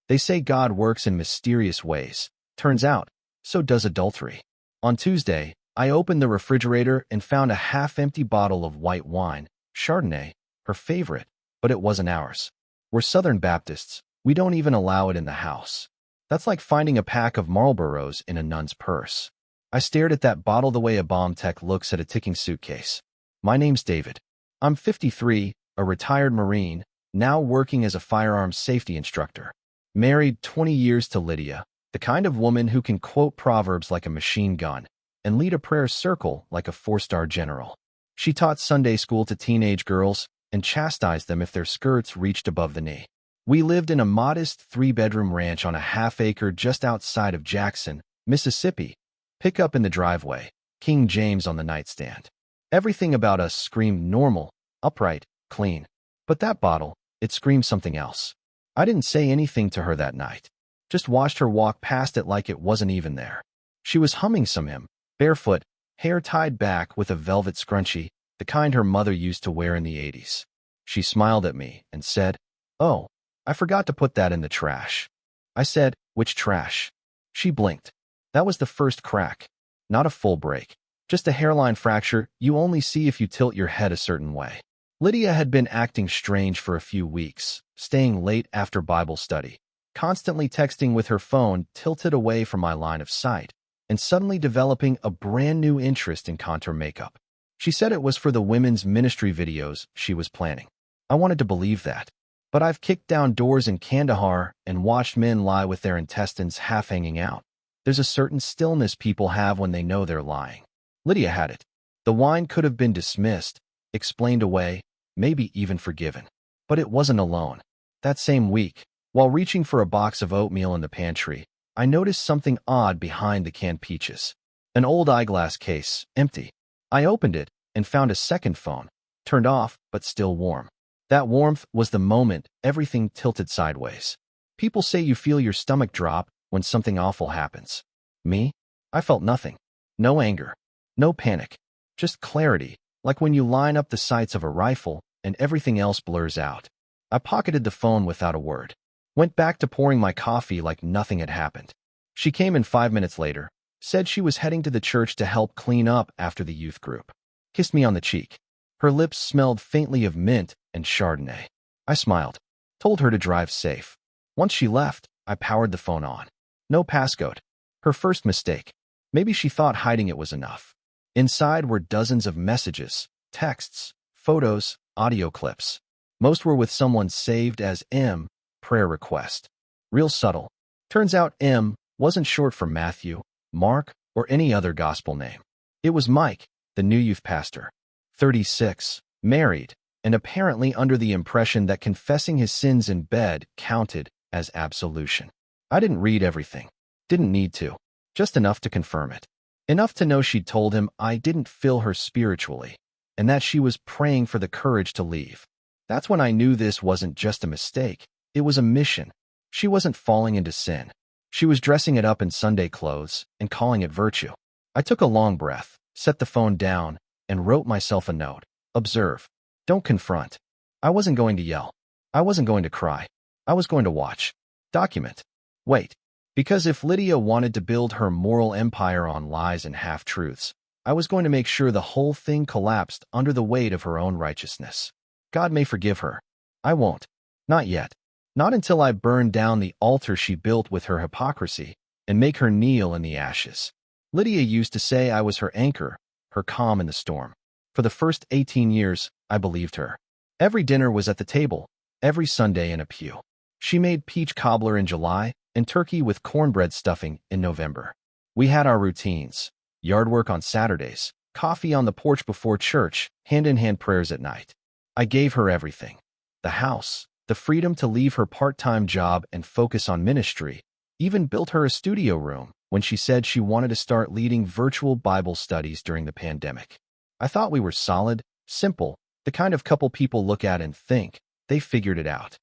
They say God works in mysterious ways. Turns out, so does adultery. On Tuesday, I opened the refrigerator and found a half-empty bottle of white wine, Chardonnay, her favorite, but it wasn't ours. We're Southern Baptists. We don't even allow it in the house. That's like finding a pack of Marlboros in a nun's purse. I stared at that bottle the way a bomb tech looks at a ticking suitcase. My name's David. I'm 53, a retired Marine, now working as a firearms safety instructor. Married 20 years to Lydia, the kind of woman who can quote Proverbs like a machine gun and lead a prayer circle like a four-star general. She taught Sunday school to teenage girls and chastised them if their skirts reached above the knee. We lived in a modest three-bedroom ranch on a half-acre just outside of Jackson, Mississippi. Pickup in the driveway, King James on the nightstand. Everything about us screamed normal, upright, clean. But that bottle, it screamed something else. I didn't say anything to her that night. Just watched her walk past it like it wasn't even there. She was humming some hymn, barefoot, hair tied back with a velvet scrunchie, the kind her mother used to wear in the 80s. She smiled at me and said, "Oh, I forgot to put that in the trash." I said, "Which trash?" She blinked. That was the first crack. Not a full break. Just a hairline fracture you only see if you tilt your head a certain way. Lydia had been acting strange for a few weeks, staying late after Bible study, constantly texting with her phone tilted away from my line of sight, and suddenly developing a brand new interest in contour makeup. She said it was for the women's ministry videos she was planning. I wanted to believe that. But I've kicked down doors in Kandahar and watched men lie with their intestines half hanging out. There's a certain stillness people have when they know they're lying. Lydia had it. The wine could have been dismissed, explained away, maybe even forgiven. But it wasn't alone. That same week, while reaching for a box of oatmeal in the pantry, I noticed something odd behind the canned peaches. An old eyeglass case, empty. I opened it and found a second phone, turned off but still warm. That warmth was the moment everything tilted sideways. People say you feel your stomach drop when something awful happens. Me? I felt nothing. No anger. No panic. Just clarity, like when you line up the sights of a rifle and everything else blurs out. I pocketed the phone without a word. Went back to pouring my coffee like nothing had happened. She came in 5 minutes later, said she was heading to the church to help clean up after the youth group. Kissed me on the cheek. Her lips smelled faintly of mint and Chardonnay. I smiled. Told her to drive safe. Once she left, I powered the phone on. No passcode. Her first mistake. Maybe she thought hiding it was enough. Inside were dozens of messages, texts, photos, audio clips. Most were with someone saved as M, prayer request. Real subtle. Turns out M wasn't short for Matthew, Mark, or any other gospel name. It was Mike, the new youth pastor. 36, married, and apparently under the impression that confessing his sins in bed counted as absolution. I didn't read everything. Didn't need to. Just enough to confirm it. Enough to know she'd told him I didn't fill her spiritually, and that she was praying for the courage to leave. That's when I knew this wasn't just a mistake. It was a mission. She wasn't falling into sin. She was dressing it up in Sunday clothes and calling it virtue. I took a long breath, set the phone down, and wrote myself a note. Observe. Don't confront. I wasn't going to yell. I wasn't going to cry. I was going to watch. Document. Wait. Because if Lydia wanted to build her moral empire on lies and half-truths, I was going to make sure the whole thing collapsed under the weight of her own righteousness. God may forgive her. I won't. Not yet. Not until I burn down the altar she built with her hypocrisy and make her kneel in the ashes. Lydia used to say I was her anchor, her calm in the storm. For the first 18 years, I believed her. Every dinner was at the table, every Sunday in a pew. She made peach cobbler in July and turkey with cornbread stuffing in November. We had our routines. Yard work on Saturdays, coffee on the porch before church, hand-in-hand prayers at night. I gave her everything. The house, the freedom to leave her part-time job and focus on ministry, even built her a studio room when she said she wanted to start leading virtual Bible studies during the pandemic. I thought we were solid, simple, the kind of couple people look at and think, they figured it out.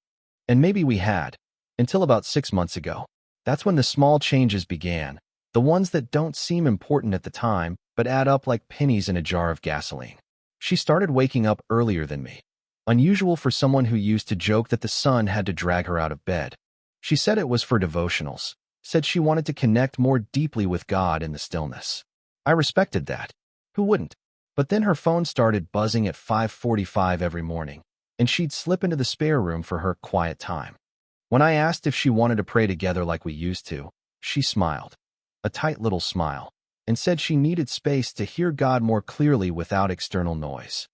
And maybe we had, until about 6 months ago. That's when the small changes began, the ones that don't seem important at the time, but add up like pennies in a jar of gasoline. She started waking up earlier than me. Unusual for someone who used to joke that the sun had to drag her out of bed. She said it was for devotionals, said she wanted to connect more deeply with God in the stillness. I respected that. Who wouldn't? But then her phone started buzzing at 5:45 every morning, and she'd slip into the spare room for her quiet time. When I asked if she wanted to pray together like we used to, she smiled, a tight little smile, and said she needed space to hear God more clearly without external noise.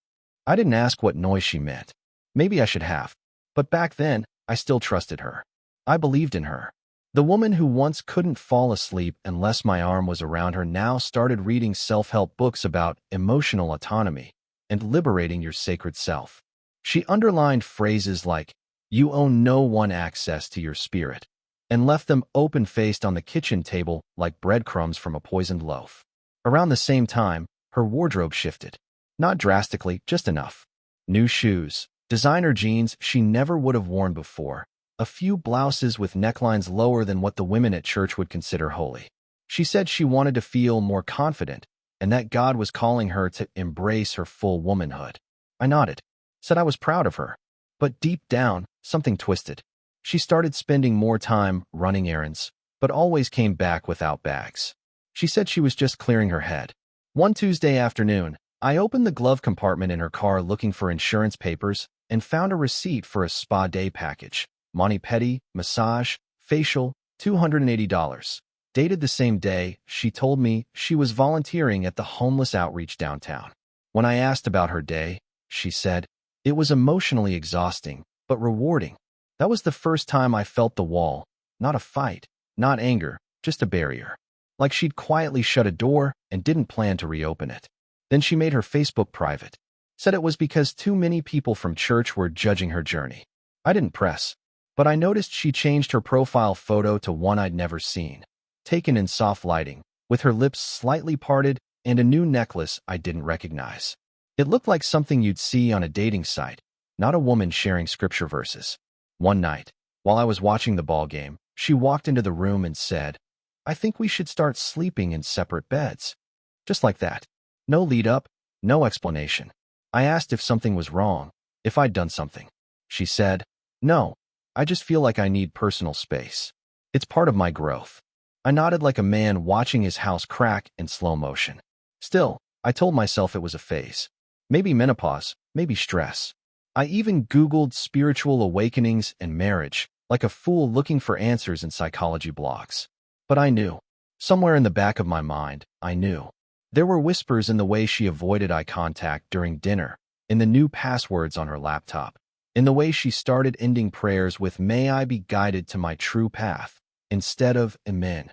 I didn't ask what noise she meant. Maybe I should have. But back then, I still trusted her. I believed in her. The woman who once couldn't fall asleep unless my arm was around her now started reading self-help books about emotional autonomy and liberating your sacred self. She underlined phrases like, "You own no one access to your spirit," and left them open-faced on the kitchen table like breadcrumbs from a poisoned loaf. Around the same time, her wardrobe shifted. Not drastically, just enough. New shoes, designer jeans she never would have worn before, a few blouses with necklines lower than what the women at church would consider holy. She said she wanted to feel more confident and that God was calling her to embrace her full womanhood. I nodded, said I was proud of her. But deep down, something twisted. She started spending more time running errands, but always came back without bags. She said she was just clearing her head. One Tuesday afternoon, I opened the glove compartment in her car looking for insurance papers and found a receipt for a spa day package. Mani-pedi, massage, facial, $280. Dated the same day, she told me she was volunteering at the homeless outreach downtown. When I asked about her day, she said, "It was emotionally exhausting, but rewarding." That was the first time I felt the wall, not a fight, not anger, just a barrier. Like she'd quietly shut a door and didn't plan to reopen it. Then she made her Facebook private. Said it was because too many people from church were judging her journey. I didn't press, but I noticed she changed her profile photo to one I'd never seen, taken in soft lighting, with her lips slightly parted and a new necklace I didn't recognize. It looked like something you'd see on a dating site, not a woman sharing scripture verses. One night, while I was watching the ball game, she walked into the room and said, "I think we should start sleeping in separate beds." Just like that. No lead up, no explanation. I asked if something was wrong, if I'd done something. She said, "No, I just feel like I need personal space. It's part of my growth." I nodded like a man watching his house crack in slow motion. Still, I told myself it was a phase. Maybe menopause, maybe stress. I even Googled spiritual awakenings and marriage, like a fool looking for answers in psychology blogs. But I knew. Somewhere in the back of my mind, I knew. There were whispers in the way she avoided eye contact during dinner, in the new passwords on her laptop, in the way she started ending prayers with "May I be guided to my true path," instead of "Amen."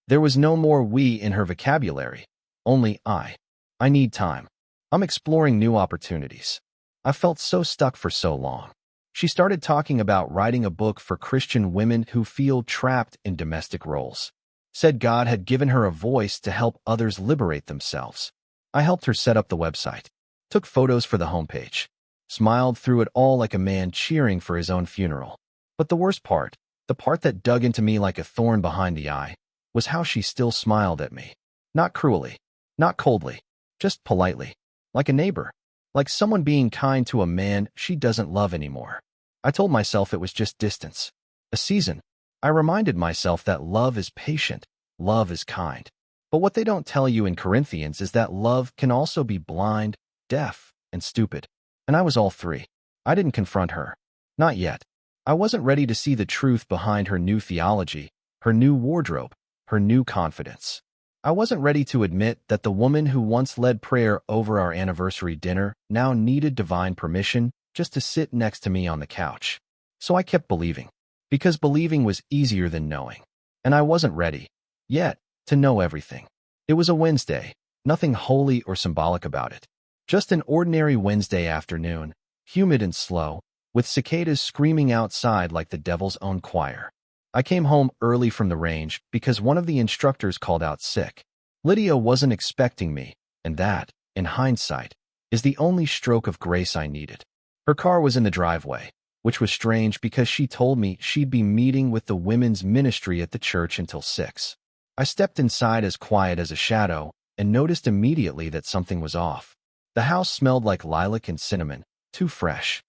There was no more "we" in her vocabulary, only "I." I need time. I'm exploring new opportunities. I felt so stuck for so long. She started talking about writing a book for Christian women who feel trapped in domestic roles. Said God had given her a voice to help others liberate themselves. I helped her set up the website, took photos for the homepage, smiled through it all like a man cheering for his own funeral. But the worst part, the part that dug into me like a thorn behind the eye, was how she still smiled at me. Not cruelly, not coldly, just politely, like a neighbor, like someone being kind to a man she doesn't love anymore. I told myself it was just distance, a season. I reminded myself that love is patient, love is kind. But what they don't tell you in Corinthians is that love can also be blind, deaf, and stupid. And I was all three. I didn't confront her. Not yet. I wasn't ready to see the truth behind her new theology, her new wardrobe, her new confidence. I wasn't ready to admit that the woman who once led prayer over our anniversary dinner now needed divine permission just to sit next to me on the couch. So I kept believing, because believing was easier than knowing. And I wasn't ready, yet, to know everything. It was a Wednesday, nothing holy or symbolic about it. Just an ordinary Wednesday afternoon, humid and slow, with cicadas screaming outside like the devil's own choir. I came home early from the range because one of the instructors called out sick. Lydia wasn't expecting me, and that, in hindsight, is the only stroke of grace I needed. Her car was in the driveway, which was strange because she told me she'd be meeting with the women's ministry at the church until 6. I stepped inside as quiet as a shadow and noticed immediately that something was off. The house smelled like lilac and cinnamon, too fresh.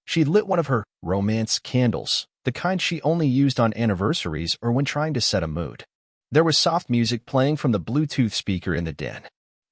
She lit one of her romance candles, the kind she only used on anniversaries or when trying to set a mood. There was soft music playing from the Bluetooth speaker in the den.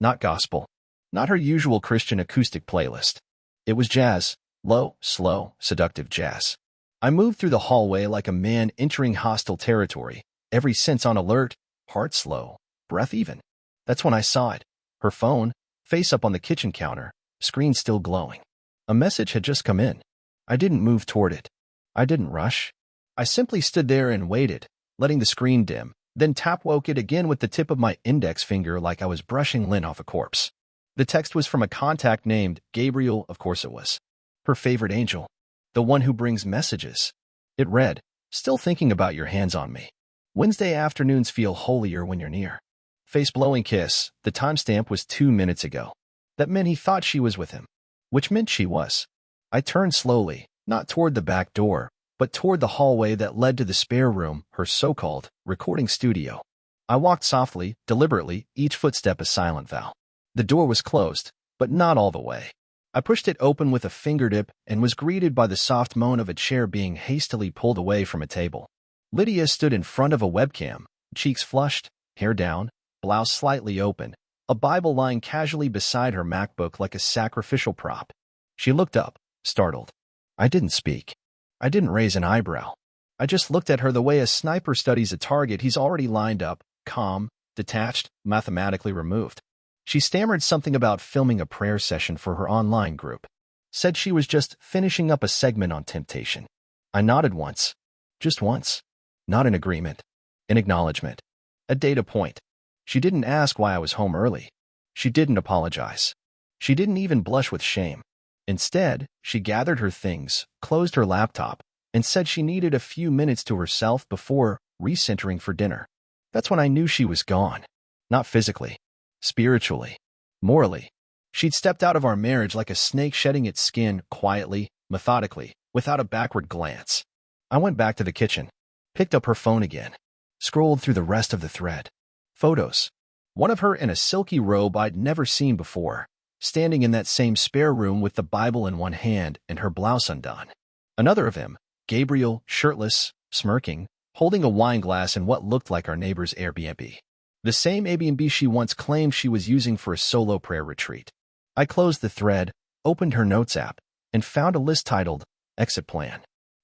Not gospel. Not her usual Christian acoustic playlist. It was jazz. Low, slow, seductive jazz. I moved through the hallway like a man entering hostile territory, every sense on alert, heart slow, breath even. That's when I saw it. Her phone, face up on the kitchen counter, screen still glowing. A message had just come in. I didn't move toward it. I didn't rush. I simply stood there and waited, letting the screen dim, then tap-woke it again with the tip of my index finger like I was brushing lint off a corpse. The text was from a contact named Gabriel, of course it was. Her favorite angel. The one who brings messages. It read, "Still thinking about your hands on me. Wednesday afternoons feel holier when you're near." Face-blowing kiss. The timestamp was 2 minutes ago. That meant he thought she was with him. Which meant she was. I turned slowly, not toward the back door, but toward the hallway that led to the spare room, her so-called recording studio. I walked softly, deliberately, each footstep a silent vow. The door was closed, but not all the way. I pushed it open with a fingertip and was greeted by the soft moan of a chair being hastily pulled away from a table. Lydia stood in front of a webcam, cheeks flushed, hair down, blouse slightly open, a Bible lying casually beside her MacBook like a sacrificial prop. She looked up, startled. I didn't speak. I didn't raise an eyebrow. I just looked at her the way a sniper studies a target he's already lined up, calm, detached, mathematically removed. She stammered something about filming a prayer session for her online group. Said she was just finishing up a segment on temptation. I nodded once. Just once. Not an agreement. An acknowledgement. A data point. She didn't ask why I was home early. She didn't apologize. She didn't even blush with shame. Instead, she gathered her things, closed her laptop, and said she needed a few minutes to herself before recentering for dinner. That's when I knew she was gone. Not physically. Spiritually. Morally. She'd stepped out of our marriage like a snake shedding its skin, quietly, methodically, without a backward glance. I went back to the kitchen, picked up her phone again, scrolled through the rest of the thread. Photos. One of her in a silky robe I'd never seen before, standing in that same spare room with the Bible in one hand and her blouse undone. Another of him, Gabriel, shirtless, smirking, holding a wine glass in what looked like our neighbor's Airbnb. The same Airbnb she once claimed she was using for a solo prayer retreat. I closed the thread, opened her notes app, and found a list titled, Exit Plan.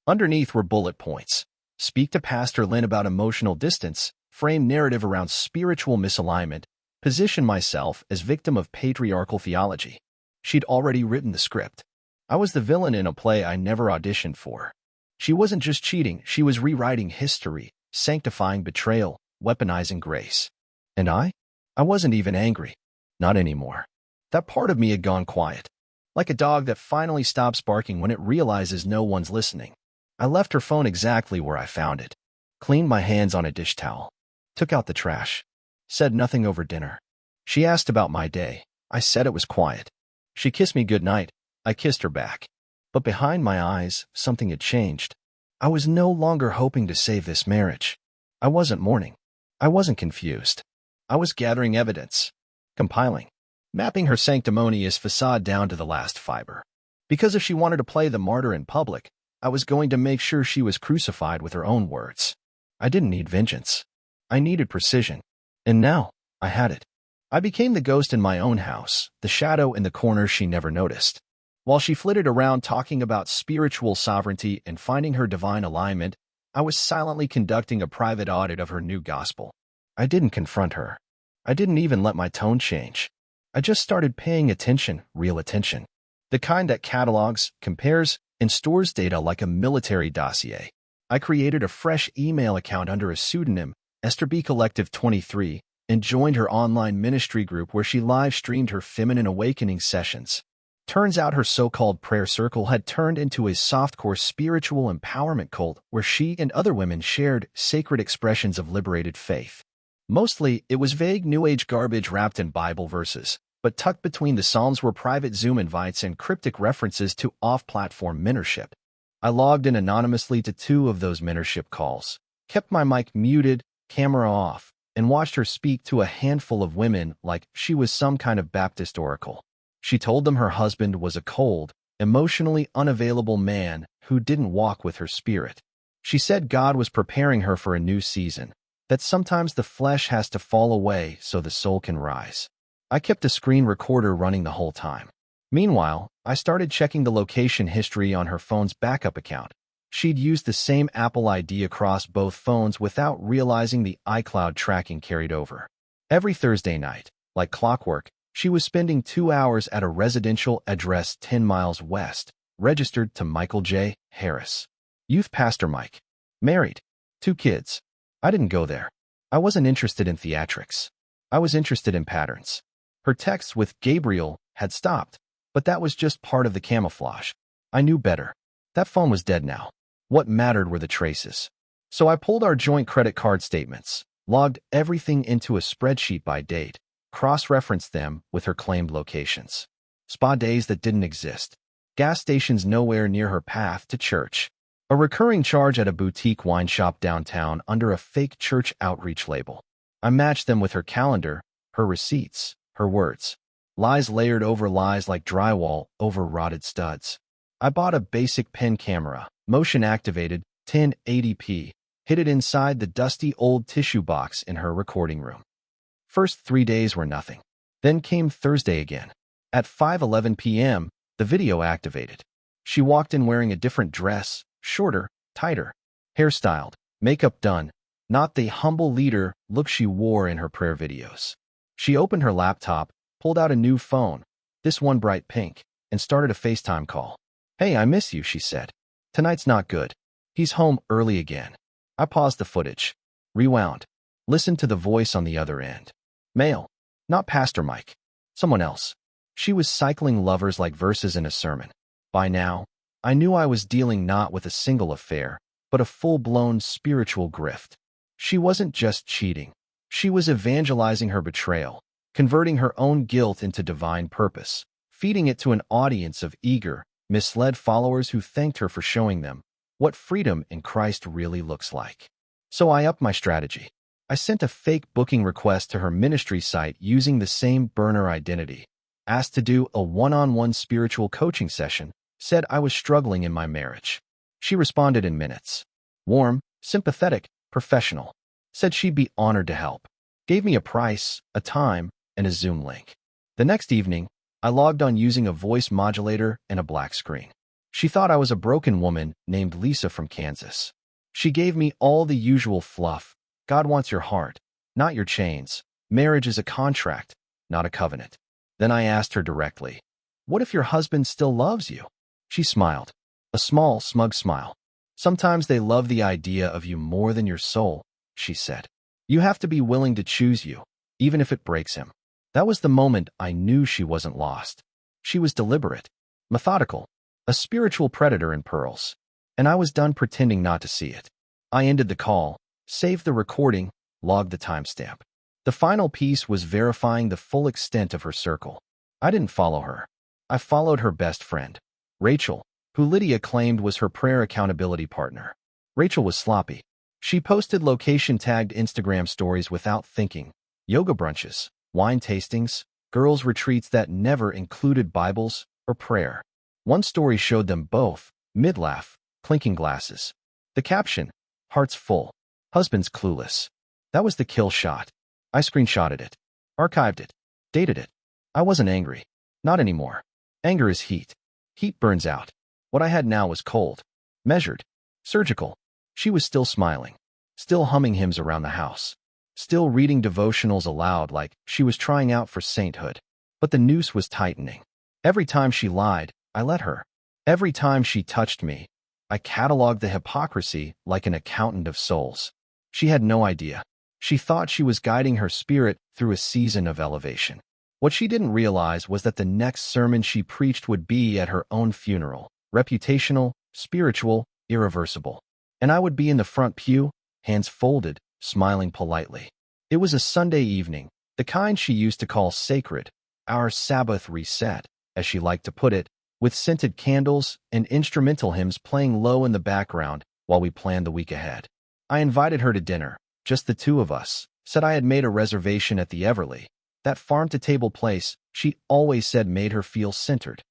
Underneath were bullet points. Speak to Pastor Lynn about emotional distance, frame narrative around spiritual misalignment, position myself as victim of patriarchal theology. She'd already written the script. I was the villain in a play I never auditioned for. She wasn't just cheating, she was rewriting history, sanctifying betrayal, weaponizing grace. And I wasn't even angry. Not anymore. That part of me had gone quiet. Like a dog that finally stops barking when it realizes no one's listening. I left her phone exactly where I found it. Cleaned my hands on a dish towel. Took out the trash. Said nothing over dinner. She asked about my day. I said it was quiet. She kissed me goodnight. I kissed her back. But behind my eyes, something had changed. I was no longer hoping to save this marriage. I wasn't mourning. I wasn't confused. I was gathering evidence. Compiling. Mapping her sanctimonious facade down to the last fiber. Because if she wanted to play the martyr in public, I was going to make sure she was crucified with her own words. I didn't need vengeance. I needed precision. And now, I had it. I became the ghost in my own house, the shadow in the corner she never noticed. While she flitted around talking about spiritual sovereignty and finding her divine alignment, I was silently conducting a private audit of her new gospel. I didn't confront her. I didn't even let my tone change. I just started paying attention, real attention. The kind that catalogs, compares, and stores data like a military dossier. I created a fresh email account under a pseudonym, Esther B. Collective 23, and joined her online ministry group where she live-streamed her feminine awakening sessions. Turns out her so-called prayer circle had turned into a softcore spiritual empowerment cult where she and other women shared sacred expressions of liberated faith. Mostly, it was vague New Age garbage wrapped in Bible verses, but tucked between the Psalms were private Zoom invites and cryptic references to off-platform mentorship. I logged in anonymously to 2 of those mentorship calls, kept my mic muted, camera off, and watched her speak to a handful of women like she was some kind of Baptist oracle. She told them her husband was a cold, emotionally unavailable man who didn't walk with her spirit. She said God was preparing her for a new season, that sometimes the flesh has to fall away so the soul can rise. I kept a screen recorder running the whole time. Meanwhile, I started checking the location history on her phone's backup account. She'd used the same Apple ID across both phones without realizing the iCloud tracking carried over. Every Thursday night, like clockwork, she was spending 2 hours at a residential address 10 miles west, registered to Michael J. Harris. Youth pastor Mike. Married. 2 kids. I didn't go there. I wasn't interested in theatrics. I was interested in patterns. Her texts with Gabriel had stopped, but that was just part of the camouflage. I knew better. That phone was dead now. What mattered were the traces. So I pulled our joint credit card statements, logged everything into a spreadsheet by date, cross-referenced them with her claimed locations. Spa days that didn't exist. Gas stations nowhere near her path to church. A recurring charge at a boutique wine shop downtown under a fake church outreach label. I matched them with her calendar, her receipts, her words. Lies layered over lies like drywall over rotted studs. I bought a basic pen camera, motion-activated, 1080p, hid it inside the dusty old tissue box in her recording room. First 3 days were nothing. Then came Thursday again. At 5:11 p.m., the video activated. She walked in wearing a different dress, shorter, tighter, hairstyled, makeup done, not the humble leader look she wore in her prayer videos. She opened her laptop, pulled out a new phone, this one bright pink, and started a FaceTime call. "Hey, I miss you," she said. "Tonight's not good. He's home early again." I paused the footage, rewound, listened to the voice on the other end. Male, not Pastor Mike, someone else. She was cycling lovers like verses in a sermon. By now, I knew I was dealing not with a single affair, but a full-blown spiritual grift. She wasn't just cheating. She was evangelizing her betrayal, converting her own guilt into divine purpose, feeding it to an audience of eager, misled followers who thanked her for showing them what freedom in Christ really looks like. So I upped my strategy. I sent a fake booking request to her ministry site using the same burner identity, asked to do a one-on-one spiritual coaching session, said I was struggling in my marriage. She responded in minutes. Warm, sympathetic, professional. Said she'd be honored to help. Gave me a price, a time, and a Zoom link. The next evening, I logged on using a voice modulator and a black screen. She thought I was a broken woman named Lisa from Kansas. She gave me all the usual fluff. God wants your heart, not your chains. Marriage is a contract, not a covenant. Then I asked her directly, "What if your husband still loves you?" She smiled, a small, smug smile. "Sometimes they love the idea of you more than your soul," she said. "You have to be willing to choose you, even if it breaks him." That was the moment I knew she wasn't lost. She was deliberate, methodical, a spiritual predator in pearls. And I was done pretending not to see it. I ended the call, saved the recording, logged the timestamp. The final piece was verifying the full extent of her circle. I didn't follow her. I followed her best friend, Rachel, who Lydia claimed was her prayer accountability partner. Rachel was sloppy. She posted location-tagged Instagram stories without thinking, yoga brunches, wine tastings, girls' retreats that never included Bibles or prayer. One story showed them both, mid-laugh, clinking glasses. The caption, "Hearts full, husband's clueless." That was the kill shot. I screenshotted it, archived it, dated it. I wasn't angry. Not anymore. Anger is heat. Heat burns out. What I had now was cold, measured, surgical. She was still smiling, still humming hymns around the house, still reading devotionals aloud like she was trying out for sainthood. But the noose was tightening. Every time she lied, I let her. Every time she touched me, I cataloged the hypocrisy like an accountant of souls. She had no idea. She thought she was guiding her spirit through a season of elevation. What she didn't realize was that the next sermon she preached would be at her own funeral, reputational, spiritual, irreversible. And I would be in the front pew, hands folded, smiling politely. It was a Sunday evening, the kind she used to call sacred, our Sabbath reset, as she liked to put it, with scented candles and instrumental hymns playing low in the background while we planned the week ahead. I invited her to dinner, just the two of us, said I had made a reservation at the Everly, that farm-to-table place she always said made her feel centered.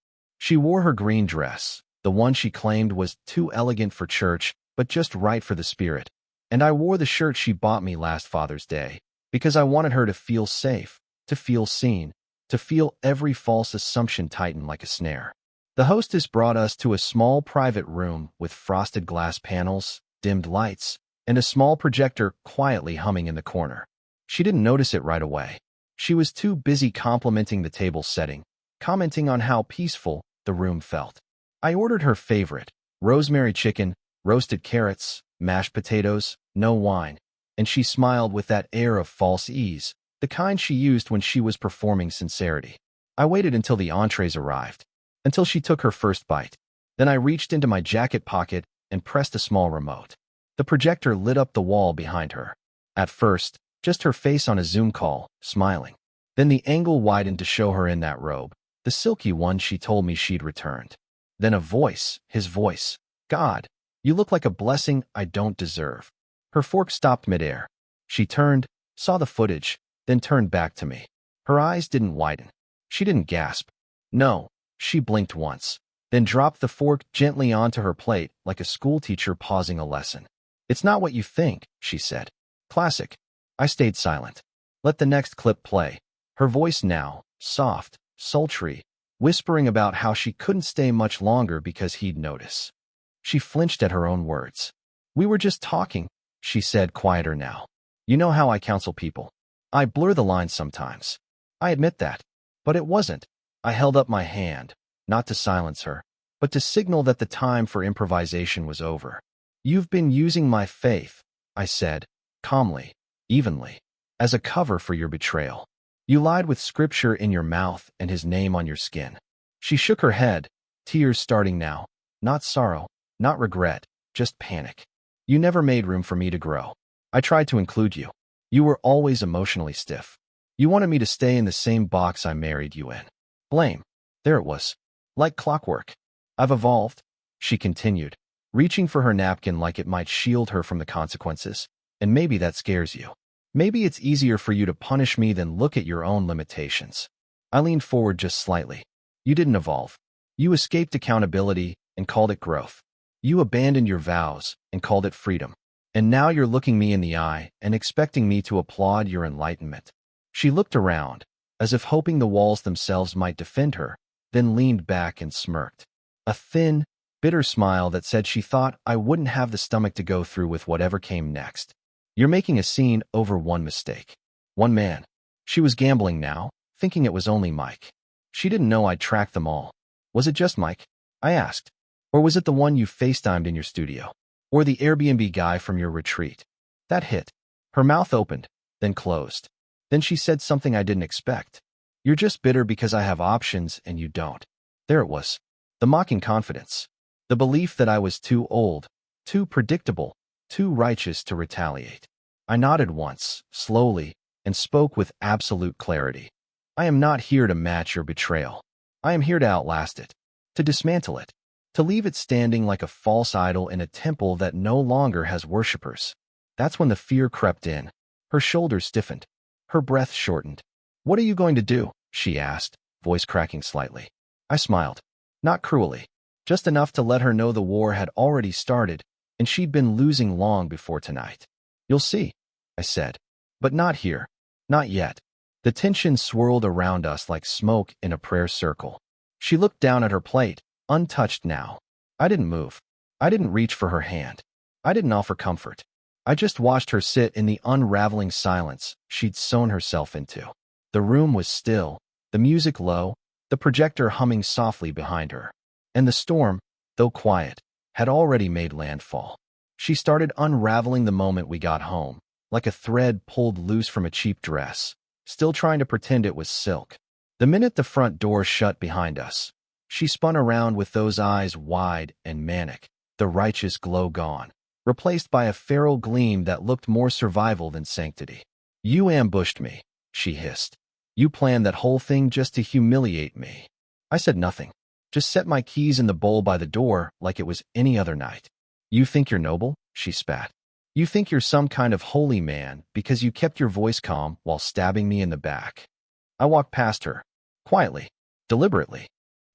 She wore her green dress, the one she claimed was too elegant for church, but just right for the spirit. And I wore the shirt she bought me last Father's Day, because I wanted her to feel safe, to feel seen, to feel every false assumption tighten like a snare. The hostess brought us to a small private room with frosted glass panels, dimmed lights, and a small projector quietly humming in the corner. She didn't notice it right away. She was too busy complimenting the table setting, commenting on how peaceful the room felt. I ordered her favorite, rosemary chicken, roasted carrots, mashed potatoes, no wine, and she smiled with that air of false ease, the kind she used when she was performing sincerity. I waited until the entrees arrived, until she took her first bite. Then I reached into my jacket pocket and pressed a small remote. The projector lit up the wall behind her. At first, just her face on a Zoom call, smiling. Then the angle widened to show her in that robe, the silky one she told me she'd returned. Then a voice, his voice. God, you look like a blessing I don't deserve. Her fork stopped midair. She turned, saw the footage, then turned back to me. Her eyes didn't widen. She didn't gasp. No, she blinked once, then dropped the fork gently onto her plate like a schoolteacher pausing a lesson. It's not what you think, she said. Classic. I stayed silent. Let the next clip play. Her voice now, soft, sultry, whispering about how she couldn't stay much longer because he'd notice. She flinched at her own words. We were just talking, she said, quieter now. You know how I counsel people. I blur the lines sometimes. I admit that. But it wasn't. I held up my hand, not to silence her, but to signal that the time for improvisation was over. You've been using my faith, I said, calmly, evenly, as a cover for your betrayal. You lied with scripture in your mouth and his name on your skin. She shook her head, tears starting now. Not sorrow, not regret, just panic. You never made room for me to grow. I tried to include you. You were always emotionally stiff. You wanted me to stay in the same box I married you in. Blame. There it was. Like clockwork. I've evolved, she continued, reaching for her napkin like it might shield her from the consequences. And maybe that scares you. Maybe it's easier for you to punish me than look at your own limitations. I leaned forward just slightly. You didn't evolve. You escaped accountability and called it growth. You abandoned your vows and called it freedom. And now you're looking me in the eye and expecting me to applaud your enlightenment. She looked around, as if hoping the walls themselves might defend her, then leaned back and smirked. A thin, bitter smile that said she thought I wouldn't have the stomach to go through with whatever came next. You're making a scene over one mistake. One man. She was gambling now, thinking it was only Mike. She didn't know I'd tracked them all. Was it just Mike? I asked. Or was it the one you FaceTimed in your studio? Or the Airbnb guy from your retreat? That hit. Her mouth opened, then closed. Then she said something I didn't expect. You're just bitter because I have options and you don't. There it was. The mocking confidence. The belief that I was too old, too predictable, too righteous to retaliate. I nodded once, slowly, and spoke with absolute clarity. I am not here to match your betrayal. I am here to outlast it, to dismantle it, to leave it standing like a false idol in a temple that no longer has worshippers. That's when the fear crept in. Her shoulders stiffened. Her breath shortened. What are you going to do? She asked, voice cracking slightly. I smiled. Not cruelly. Just enough to let her know the war had already started, and she'd been losing long before tonight. You'll see, I said. But not here. Not yet. The tension swirled around us like smoke in a prayer circle. She looked down at her plate, untouched now. I didn't move. I didn't reach for her hand. I didn't offer comfort. I just watched her sit in the unraveling silence she'd sewn herself into. The room was still, the music low, the projector humming softly behind her. And the storm, though quiet, had already made landfall. She started unraveling the moment we got home, like a thread pulled loose from a cheap dress, still trying to pretend it was silk. The minute the front door shut behind us, she spun around with those eyes wide and manic, the righteous glow gone, replaced by a feral gleam that looked more survival than sanctity. You ambushed me, she hissed. You planned that whole thing just to humiliate me. I said nothing. Just set my keys in the bowl by the door like it was any other night. You think you're noble? She spat. You think you're some kind of holy man because you kept your voice calm while stabbing me in the back. I walked past her, quietly, deliberately.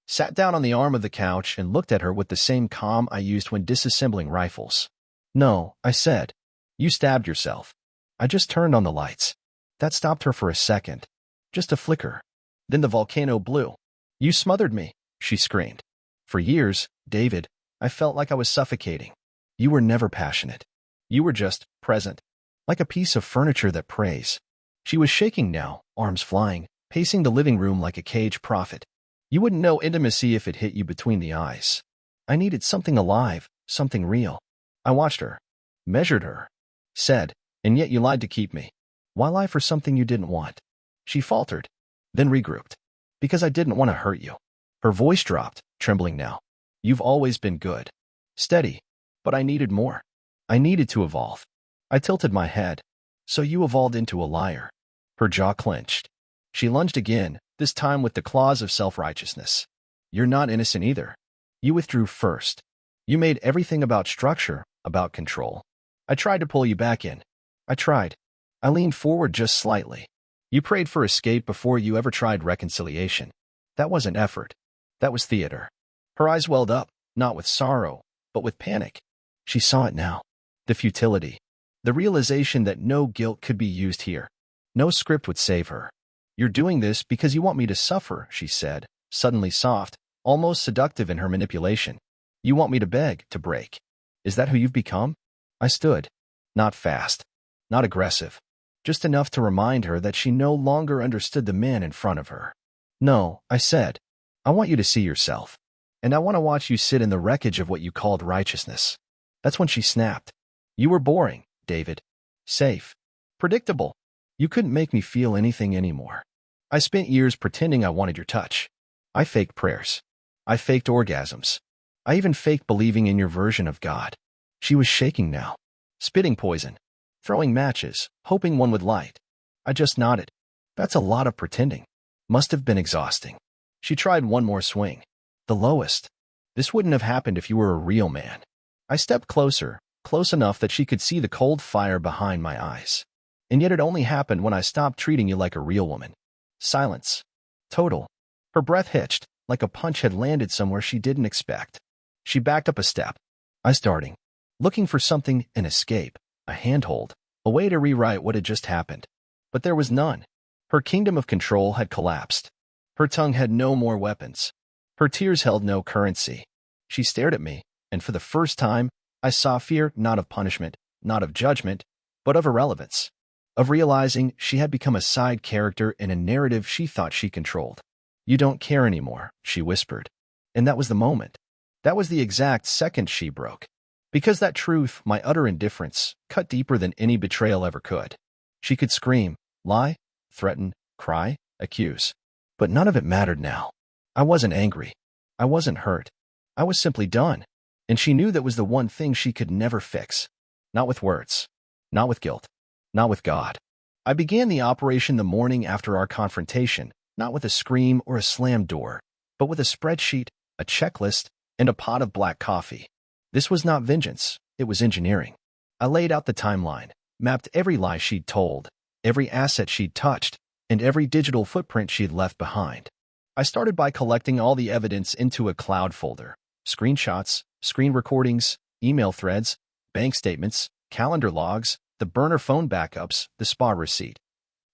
Sat down on the arm of the couch and looked at her with the same calm I used when disassembling rifles. "No," I said. "You stabbed yourself." I just turned on the lights. That stopped her for a second. Just a flicker. Then the volcano blew. "You smothered me," she screamed. For years, David, I felt like I was suffocating. You were never passionate. You were just present, like a piece of furniture that prays. She was shaking now, arms flying, pacing the living room like a caged prophet. You wouldn't know intimacy if it hit you between the eyes. I needed something alive, something real. I watched her, measured her, said, "And yet you lied to keep me. Why lie for something you didn't want?" She faltered, then regrouped. "Because I didn't want to hurt you." Her voice dropped, trembling now. "You've always been good. Steady. But I needed more. I needed to evolve." I tilted my head. "So you evolved into a liar." Her jaw clenched. She lunged again, this time with the claws of self-righteousness. "You're not innocent either. You withdrew first. You made everything about structure, about control. I tried to pull you back in. I tried." I leaned forward just slightly. "You prayed for escape before you ever tried reconciliation. That wasn't effort. That was theater." Her eyes welled up, not with sorrow, but with panic. She saw it now. The futility. The realization that no guilt could be used here. No script would save her. "You're doing this because you want me to suffer," she said, suddenly soft, almost seductive in her manipulation. "You want me to beg, to break. Is that who you've become?" I stood. Not fast. Not aggressive. Just enough to remind her that she no longer understood the man in front of her. "No," I said. "I want you to see yourself. And I want to watch you sit in the wreckage of what you called righteousness." That's when she snapped. "You were boring, David. Safe. Predictable. You couldn't make me feel anything anymore. I spent years pretending I wanted your touch. I faked prayers. I faked orgasms. I even faked believing in your version of God." She was shaking now. "Spitting poison. Throwing matches, hoping one would light." I just nodded. "That's a lot of pretending. Must have been exhausting." She tried one more swing. "The lowest. This wouldn't have happened if you were a real man." I stepped closer, close enough that she could see the cold fire behind my eyes. "And yet it only happened when I stopped treating you like a real woman." Silence. Total. Her breath hitched, like a punch had landed somewhere she didn't expect. She backed up a step. I starting. Looking for something, an escape, a handhold, a way to rewrite what had just happened. But there was none. Her kingdom of control had collapsed. Her tongue had no more weapons. Her tears held no currency. She stared at me, and for the first time, I saw fear not of punishment, not of judgment, but of irrelevance. Of realizing she had become a side character in a narrative she thought she controlled. "You don't care anymore," she whispered. And that was the moment. That was the exact second she broke. Because that truth, my utter indifference, cut deeper than any betrayal ever could. She could scream, lie, threaten, cry, accuse. But none of it mattered now. I wasn't angry. I wasn't hurt. I was simply done. And she knew that was the one thing she could never fix. Not with words. Not with guilt. Not with God. I began the operation the morning after our confrontation, not with a scream or a slammed door, but with a spreadsheet, a checklist, and a pot of black coffee. This was not vengeance. It was engineering. I laid out the timeline, mapped every lie she'd told, every asset she'd touched, and every digital footprint she'd left behind. I started by collecting all the evidence into a cloud folder. Screenshots, screen recordings, email threads, bank statements, calendar logs, the burner phone backups, the spa receipt.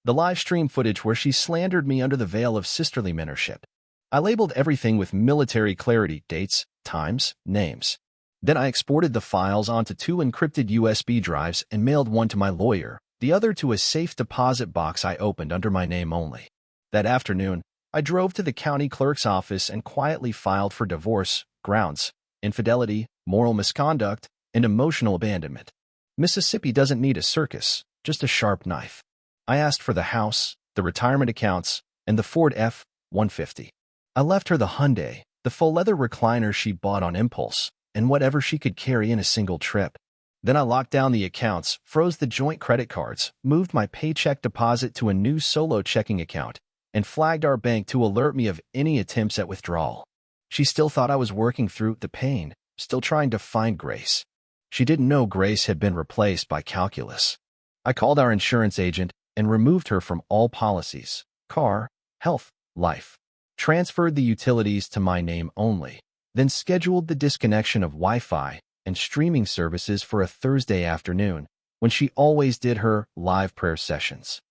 The live stream footage where she slandered me under the veil of sisterly mentorship. I labeled everything with military clarity, dates, times, names. Then I exported the files onto 2 encrypted USB drives and mailed one to my lawyer, the other to a safe deposit box I opened under my name only. That afternoon, I drove to the county clerk's office and quietly filed for divorce, grounds, infidelity, moral misconduct, and emotional abandonment. Mississippi doesn't need a circus, just a sharp knife. I asked for the house, the retirement accounts, and the Ford F-150. I left her the Hyundai, the full leather recliner she bought on impulse, and whatever she could carry in a single trip. Then I locked down the accounts, froze the joint credit cards, moved my paycheck deposit to a new solo checking account, and flagged our bank to alert me of any attempts at withdrawal. She still thought I was working through the pain, still trying to find grace. She didn't know grace had been replaced by calculus. I called our insurance agent and removed her from all policies: car, health, life. transferred the utilities to my name only, then scheduled the disconnection of Wi-Fi and streaming services for a Thursday afternoon when she always did her live prayer sessions.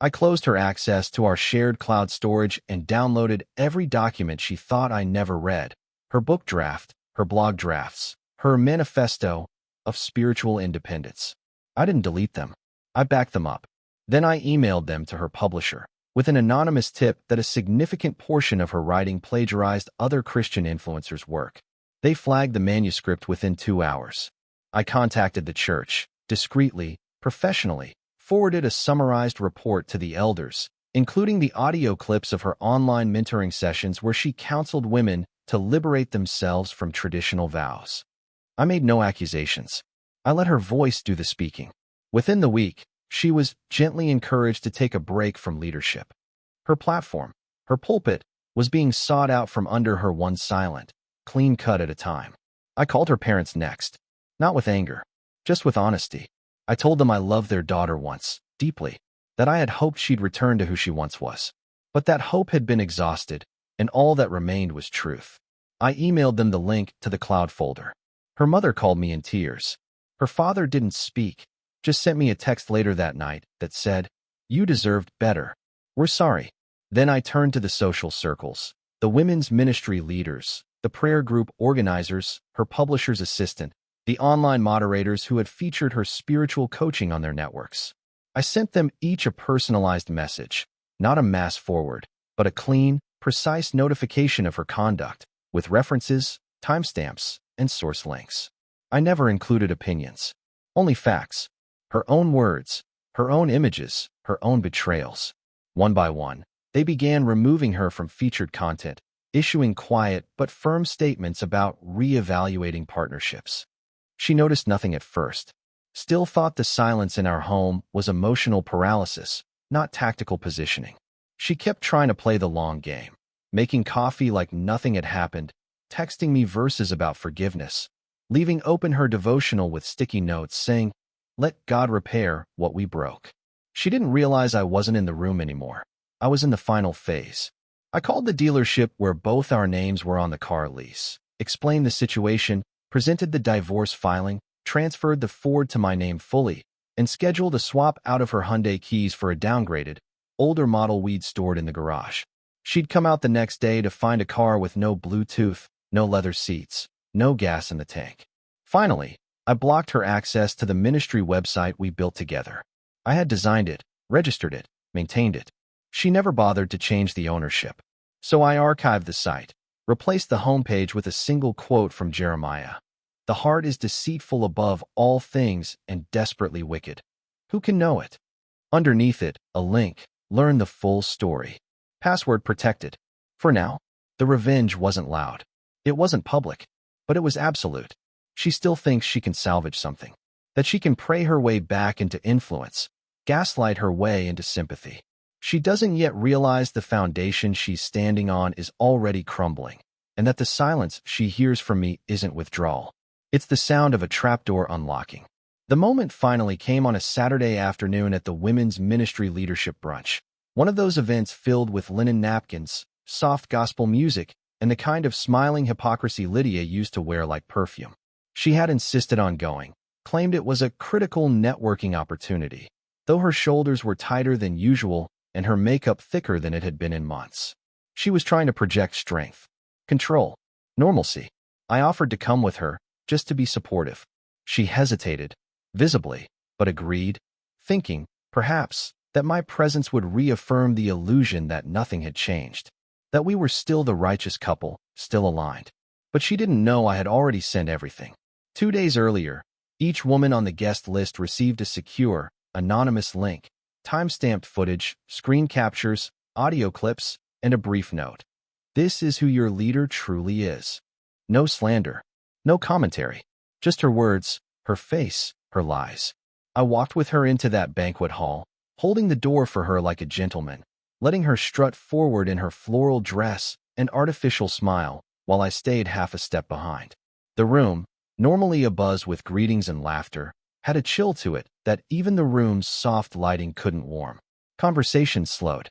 I closed her access to our shared cloud storage and downloaded every document she thought I never read, her book draft, her blog drafts, her manifesto of spiritual independence. I didn't delete them. I backed them up. Then I emailed them to her publisher with an anonymous tip that a significant portion of her writing plagiarized other Christian influencers' work. They flagged the manuscript within 2 hours. I contacted the church, discreetly, professionally, forwarded a summarized report to the elders, including the audio clips of her online mentoring sessions where she counseled women to liberate themselves from traditional vows. I made no accusations. I let her voice do the speaking. Within the week, she was gently encouraged to take a break from leadership. Her platform, her pulpit, was being sought out from under her one silent, clean cut at a time. I called her parents next, not with anger, just with honesty. I told them I loved their daughter once, deeply, that I had hoped she'd return to who she once was. But that hope had been exhausted, and all that remained was truth. I emailed them the link to the cloud folder. Her mother called me in tears. Her father didn't speak, just sent me a text later that night that said, "You deserved better. We're sorry." Then I turned to the social circles, the women's ministry leaders, the prayer group organizers, her publisher's assistant, the online moderators who had featured her spiritual coaching on their networks. I sent them each a personalized message, not a mass forward, but a clean, precise notification of her conduct, with references, timestamps, and source links. I never included opinions, only facts, her own words, her own images, her own betrayals. One by one, they began removing her from featured content, issuing quiet but firm statements about reevaluating partnerships. She noticed nothing at first, still thought the silence in our home was emotional paralysis, not tactical positioning. She kept trying to play the long game, making coffee like nothing had happened, texting me verses about forgiveness, leaving open her devotional with sticky notes saying, "Let God repair what we broke." She didn't realize I wasn't in the room anymore. I was in the final phase. I called the dealership where both our names were on the car lease, explained the situation, presented the divorce filing, transferred the Ford to my name fully, and scheduled a swap out of her Hyundai Keys for a downgraded, older model we'd stored in the garage. She'd come out the next day to find a car with no Bluetooth, no leather seats, no gas in the tank. Finally, I blocked her access to the ministry website we built together. I had designed it, registered it, maintained it. She never bothered to change the ownership. So I archived the site, replaced the homepage with a single quote from Jeremiah. "The heart is deceitful above all things and desperately wicked. Who can know it?" Underneath it, a link, learn the full story. Password protected. For now, the revenge wasn't loud. It wasn't public, but it was absolute. She still thinks she can salvage something, that she can pray her way back into influence, gaslight her way into sympathy. She doesn't yet realize the foundation she's standing on is already crumbling, and that the silence she hears from me isn't withdrawal. It's the sound of a trapdoor unlocking. The moment finally came on a Saturday afternoon at the Women's Ministry Leadership Brunch, one of those events filled with linen napkins, soft gospel music, and the kind of smiling hypocrisy Lydia used to wear like perfume. She had insisted on going, claimed it was a critical networking opportunity, though her shoulders were tighter than usual and her makeup thicker than it had been in months. She was trying to project strength, control, normalcy. I offered to come with her, just to be supportive. She hesitated, visibly, but agreed, thinking, perhaps, that my presence would reaffirm the illusion that nothing had changed, that we were still the righteous couple, still aligned. But she didn't know I had already sent everything. 2 days earlier, each woman on the guest list received a secure, anonymous link, time-stamped footage, screen captures, audio clips, and a brief note. This is who your leader truly is. No slander, no commentary, just her words, her face, her lies. I walked with her into that banquet hall, holding the door for her like a gentleman, letting her strut forward in her floral dress and artificial smile while I stayed half a step behind. The room, normally abuzz with greetings and laughter, had a chill to it that even the room's soft lighting couldn't warm. Conversation slowed.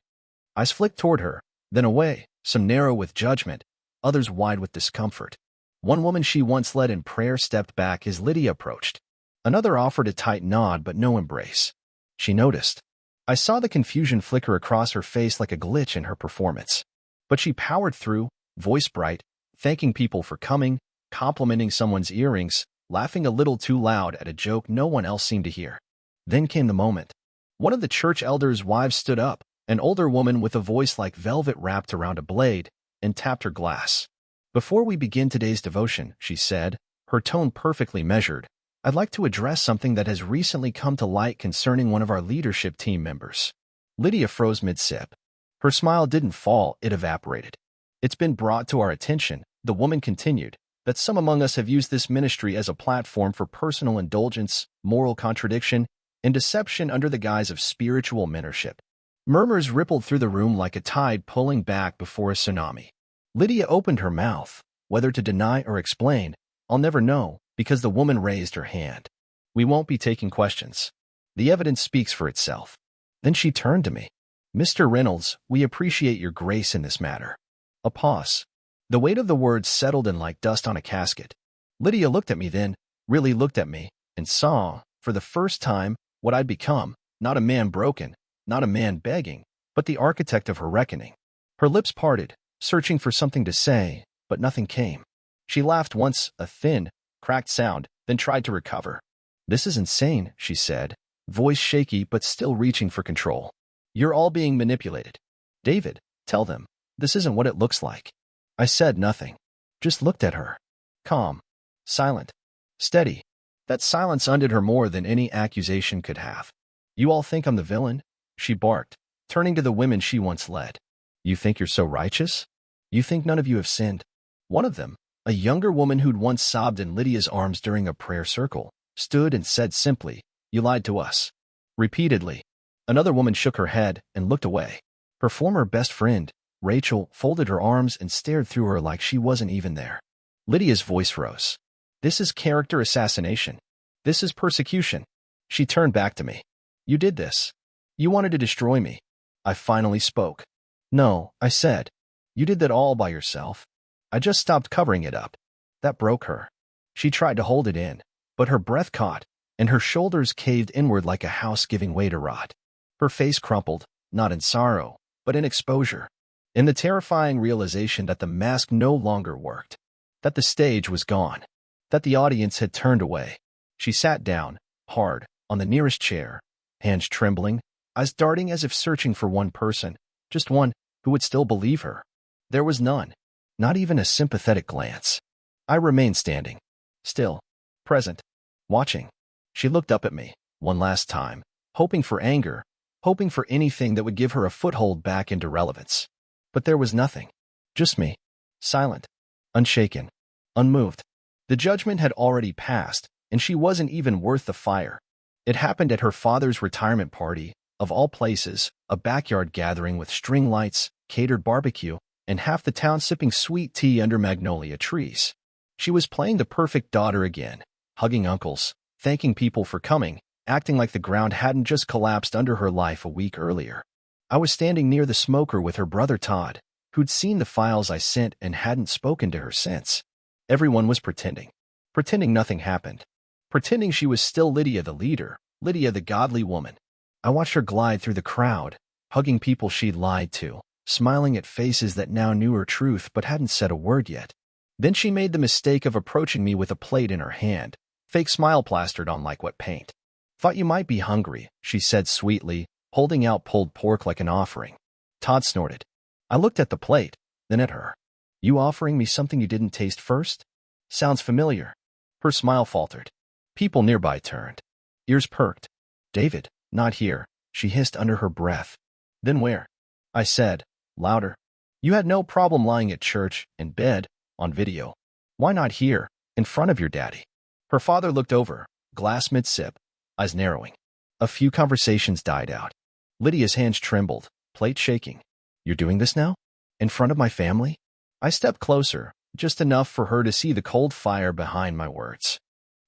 I flicked toward her, then away, some narrow with judgment, others wide with discomfort. One woman she once led in prayer stepped back as Lydia approached. Another offered a tight nod but no embrace. She noticed. I saw the confusion flicker across her face like a glitch in her performance. But she powered through, voice bright, thanking people for coming, complimenting someone's earrings, laughing a little too loud at a joke no one else seemed to hear. Then came the moment. One of the church elders' wives stood up, an older woman with a voice like velvet wrapped around a blade, and tapped her glass. "Before we begin today's devotion," she said, her tone perfectly measured, "I'd like to address something that has recently come to light concerning one of our leadership team members." Lydia froze mid-sip. Her smile didn't fall, it evaporated. "It's been brought to our attention," the woman continued, "that some among us have used this ministry as a platform for personal indulgence, moral contradiction, and deception under the guise of spiritual mentorship." Murmurs rippled through the room like a tide pulling back before a tsunami. Lydia opened her mouth. Whether to deny or explain, I'll never know, because the woman raised her hand. "We won't be taking questions. The evidence speaks for itself." Then she turned to me. "Mr. Reynolds, we appreciate your grace in this matter." A pause. The weight of the words settled in like dust on a casket. Lydia looked at me then, really looked at me, and saw, for the first time, what I'd become, not a man broken, not a man begging, but the architect of her reckoning. Her lips parted, searching for something to say, but nothing came. She laughed once, a thin, cracked sound, then tried to recover. "This is insane," she said, voice shaky but still reaching for control. "You're all being manipulated. David, tell them, this isn't what it looks like." I said nothing, just looked at her. Calm, silent, steady. That silence undid her more than any accusation could have. "You all think I'm the villain?" she barked, turning to the women she once led. "You think you're so righteous? You think none of you have sinned?" One of them, a younger woman who'd once sobbed in Lydia's arms during a prayer circle, stood and said simply, "You lied to us." Repeatedly. Another woman shook her head and looked away. Her former best friend, Rachel, folded her arms and stared through her like she wasn't even there. Lydia's voice rose. "This is character assassination. This is persecution." She turned back to me. "You did this. You wanted to destroy me." I finally spoke. "No," I said. "You did that all by yourself. I just stopped covering it up." That broke her. She tried to hold it in, but her breath caught, and her shoulders caved inward like a house giving way to rot. Her face crumpled, not in sorrow, but in exposure, in the terrifying realization that the mask no longer worked, that the stage was gone, that the audience had turned away. She sat down, hard, on the nearest chair, hands trembling, eyes darting as if searching for one person, just one, who would still believe her. There was none, not even a sympathetic glance. I remained standing, still, present, watching. She looked up at me, one last time, hoping for anger, hoping for anything that would give her a foothold back into relevance. But there was nothing. Just me, silent, unshaken, unmoved. The judgment had already passed, and she wasn't even worth the fire. It happened at her father's retirement party, of all places, a backyard gathering with string lights, catered barbecue, and half the town sipping sweet tea under magnolia trees. She was playing the perfect daughter again, hugging uncles, thanking people for coming, acting like the ground hadn't just collapsed under her life a week earlier. I was standing near the smoker with her brother Todd, who'd seen the files I sent and hadn't spoken to her since. Everyone was pretending. Pretending nothing happened. Pretending she was still Lydia the leader, Lydia the godly woman. I watched her glide through the crowd, hugging people she'd lied to, smiling at faces that now knew her truth but hadn't said a word yet. Then she made the mistake of approaching me with a plate in her hand, fake smile plastered on like wet paint. "Thought you might be hungry," she said sweetly, holding out pulled pork like an offering. Todd snorted. I looked at the plate, then at her. "You offering me something you didn't taste first? Sounds familiar." Her smile faltered. People nearby turned. Ears perked. "David, not here," she hissed under her breath. "Then where?" I said, louder. "You had no problem lying at church, in bed, on video. Why not here, in front of your daddy?" Her father looked over, glass mid-sip, eyes narrowing. A few conversations died out. Lydia's hands trembled, plate shaking. "You're doing this now? In front of my family?" I stepped closer, just enough for her to see the cold fire behind my words.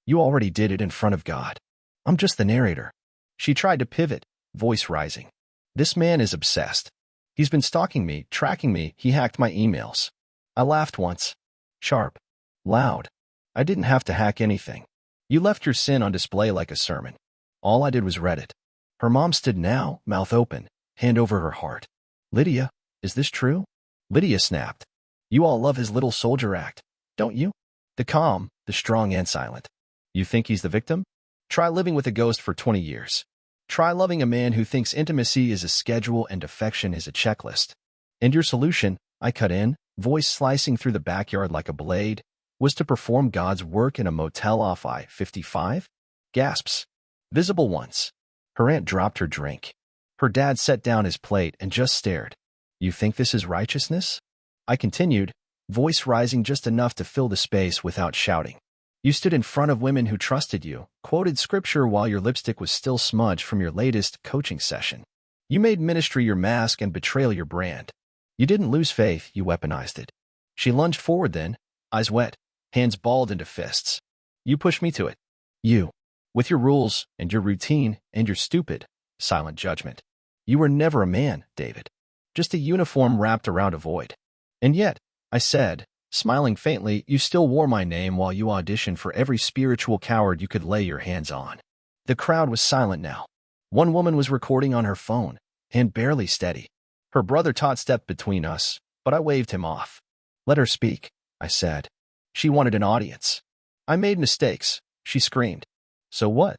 "You already did it in front of God. I'm just the narrator." She tried to pivot, voice rising. "This man is obsessed. He's been stalking me, tracking me, he hacked my emails. I laughed once. Sharp. Loud. I didn't have to hack anything. You left your sin on display like a sermon. All I did was read it. Her mom stood now, mouth open, hand over her heart. Lydia, is this true? Lydia snapped. You all love his little soldier act, don't you? The calm, the strong and silent. You think he's the victim? Try living with a ghost for 20 years. Try loving a man who thinks intimacy is a schedule and affection is a checklist. And your solution, I cut in, voice slicing through the backyard like a blade, was to perform God's work in a motel off I-55? Gasps. Visible ones. Her aunt dropped her drink. Her dad set down his plate and just stared. You think this is righteousness? I continued, voice rising just enough to fill the space without shouting. You stood in front of women who trusted you, quoted scripture while your lipstick was still smudged from your latest coaching session. You made ministry your mask and betrayal your brand. You didn't lose faith, you weaponized it. She lunged forward then, eyes wet, hands balled into fists. You pushed me to it. You, with your rules and your routine and your stupid, silent judgment. You were never a man, David. Just a uniform wrapped around a void. And yet, I said, smiling faintly, you still wore my name while you auditioned for every spiritual coward you could lay your hands on. The crowd was silent now. One woman was recording on her phone, hand barely steady. Her brother Todd stepped between us, but I waved him off. Let her speak, I said. She wanted an audience. I made mistakes, she screamed. So what?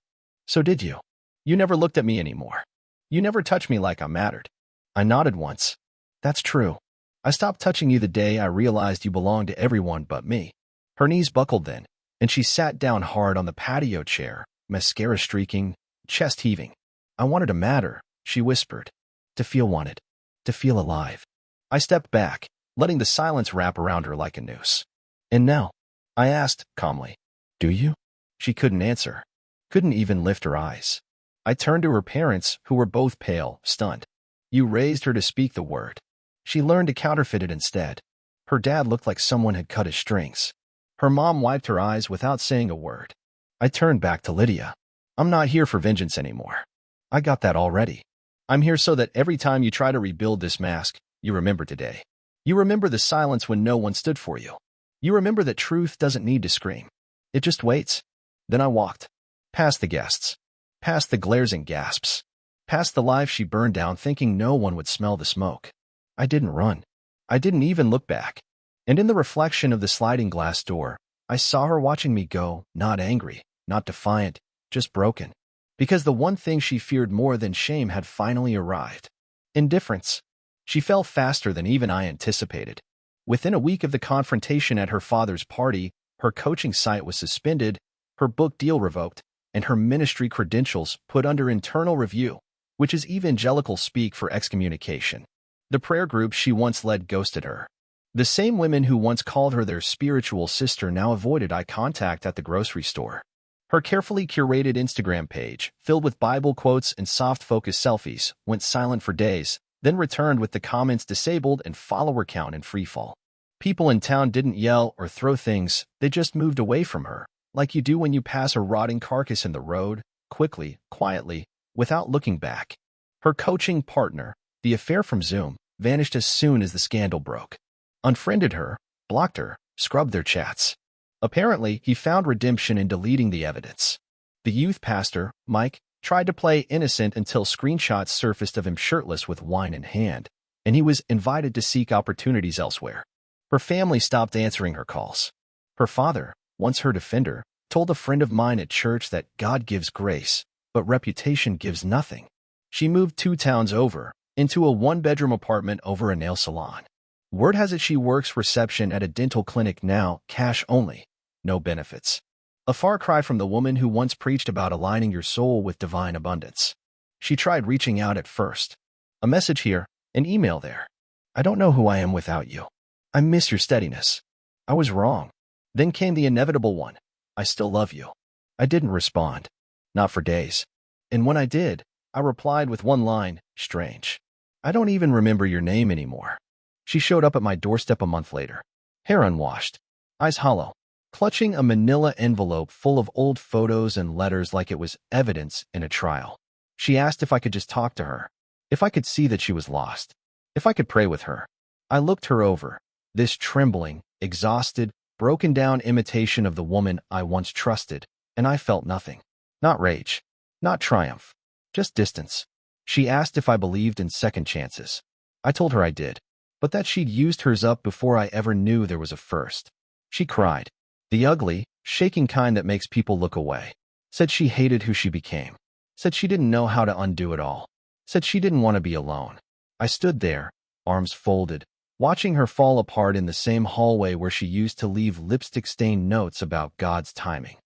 So did you. You never looked at me anymore. You never touched me like I mattered. I nodded once. That's true. I stopped touching you the day I realized you belonged to everyone but me. Her knees buckled then, and she sat down hard on the patio chair, mascara streaking, chest heaving. I wanted to matter, she whispered. To feel wanted. To feel alive. I stepped back, letting the silence wrap around her like a noose. And now? I asked, calmly. Do you? She couldn't answer. Couldn't even lift her eyes. I turned to her parents, who were both pale, stunned. You raised her to speak the word. She learned to counterfeit it instead. Her dad looked like someone had cut his strings. Her mom wiped her eyes without saying a word. I turned back to Lydia. I'm not here for vengeance anymore. I got that already. I'm here so that every time you try to rebuild this mask, you remember today. You remember the silence when no one stood for you. You remember that truth doesn't need to scream. It just waits. Then I walked. Past the guests. Past the glares and gasps. Past the life she burned down thinking no one would smell the smoke. I didn't run. I didn't even look back. And in the reflection of the sliding glass door, I saw her watching me go, not angry, not defiant, just broken. Because the one thing she feared more than shame had finally arrived. Indifference. She fell faster than even I anticipated. Within a week of the confrontation at her father's party, her coaching site was suspended, her book deal revoked, and her ministry credentials put under internal review, which is evangelical speak for excommunication. The prayer group she once led ghosted her. The same women who once called her their spiritual sister now avoided eye contact at the grocery store. Her carefully curated Instagram page, filled with Bible quotes and soft-focus selfies, went silent for days, then returned with the comments disabled and follower count in freefall. People in town didn't yell or throw things, they just moved away from her, like you do when you pass a rotting carcass in the road, quickly, quietly, without looking back. Her coaching partner, the affair from Zoom, vanished as soon as the scandal broke. Unfriended her, blocked her, scrubbed their chats. Apparently, he found redemption in deleting the evidence. The youth pastor, Mike, tried to play innocent until screenshots surfaced of him shirtless with wine in hand, and he was invited to seek opportunities elsewhere. Her family stopped answering her calls. Her father, once her defender, told a friend of mine at church that God gives grace, but reputation gives nothing. She moved 2 towns over, into a 1-bedroom apartment over a nail salon. Word has it she works reception at a dental clinic now, cash only, no benefits. A far cry from the woman who once preached about aligning your soul with divine abundance. She tried reaching out at first. A message here, an email there. I don't know who I am without you. I miss your steadiness. I was wrong. Then came the inevitable one. I still love you. I didn't respond. Not for days. And when I did, I replied with one line, strange. I don't even remember your name anymore. She showed up at my doorstep a month later. Hair unwashed. Eyes hollow. Clutching a manila envelope full of old photos and letters like it was evidence in a trial. She asked if I could just talk to her. If I could see that she was lost. if I could pray with her. I looked her over. This trembling, exhausted, broken down imitation of the woman I once trusted, and I felt nothing. Not rage. Not triumph. Just distance. She asked if I believed in second chances. I told her I did, but that she'd used hers up before I ever knew there was a first. She cried. The ugly, shaking kind that makes people look away. Said she hated who she became. Said she didn't know how to undo it all. Said she didn't want to be alone. I stood there, arms folded, watching her fall apart in the same hallway where she used to leave lipstick-stained notes about God's timing.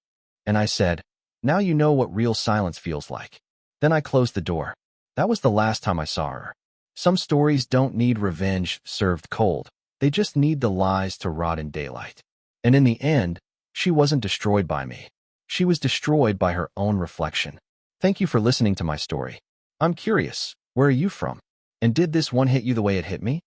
And I said, now you know what real silence feels like. Then I closed the door. That was the last time I saw her. Some stories don't need revenge served cold. They just need the lies to rot in daylight. And in the end, she wasn't destroyed by me. She was destroyed by her own reflection. Thank you for listening to my story. I'm curious, where are you from? And did this one hit you the way it hit me?